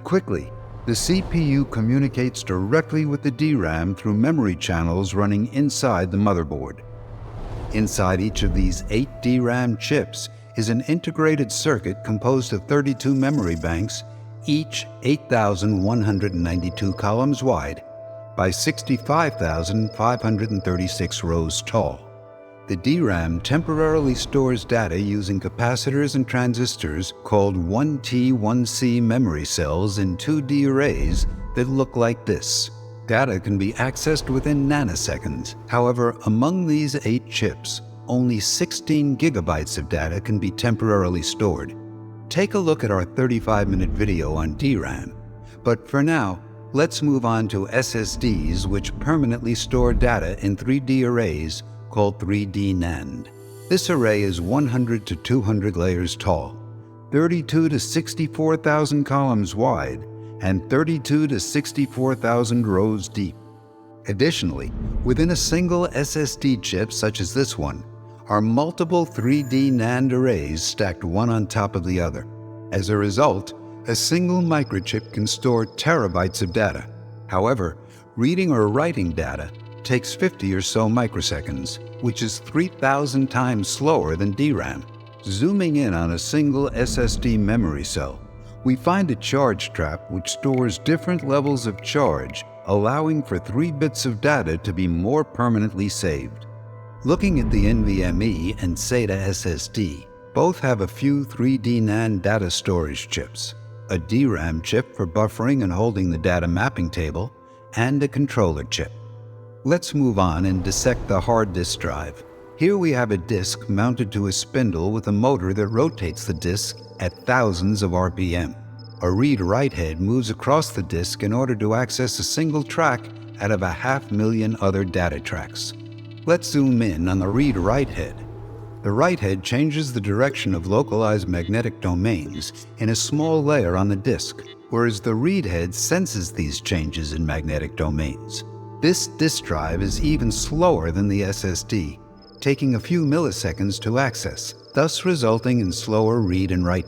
Quickly, the CPU communicates directly with the DRAM through memory channels running inside the motherboard. Inside each of these 8 DRAM chips is an integrated circuit composed of 32 memory banks, each 8,192 columns wide by 65,536 rows tall. The DRAM temporarily stores data using capacitors and transistors called 1T, 1C memory cells in 2D arrays that look like this. Data can be accessed within nanoseconds. However, among these 8 chips, only 16 gigabytes of data can be temporarily stored. Take a look at our 35-minute video on DRAM. But for now, let's move on to SSDs, which permanently store data in 3D arrays called 3D NAND. This array is 100 to 200 layers tall, 32 to 64,000 columns wide, and 32 to 64,000 rows deep. Additionally, within a single SSD chip such as this one, are multiple 3D NAND arrays stacked one on top of the other. As a result, a single microchip can store terabytes of data. However, reading or writing data takes 50 or so microseconds, which is 3,000 times slower than DRAM. Zooming in on a single SSD memory cell, we find a charge trap which stores different levels of charge, allowing for 3 bits of data to be more permanently saved. Looking at the NVMe and SATA SSD, both have a few 3D NAND data storage chips, a DRAM chip for buffering and holding the data mapping table, and a controller chip. Let's move on and dissect the hard disk drive. Here we have a disk mounted to a spindle with a motor that rotates the disk at thousands of RPM. A read-write head moves across the disk in order to access a single track out of 500,000 other data tracks. Let's zoom in on the read-write head. The write head changes the direction of localized magnetic domains in a small layer on the disk, whereas the read head senses these changes in magnetic domains. This disk drive is even slower than the SSD, taking a few milliseconds to access, thus resulting in slower read and write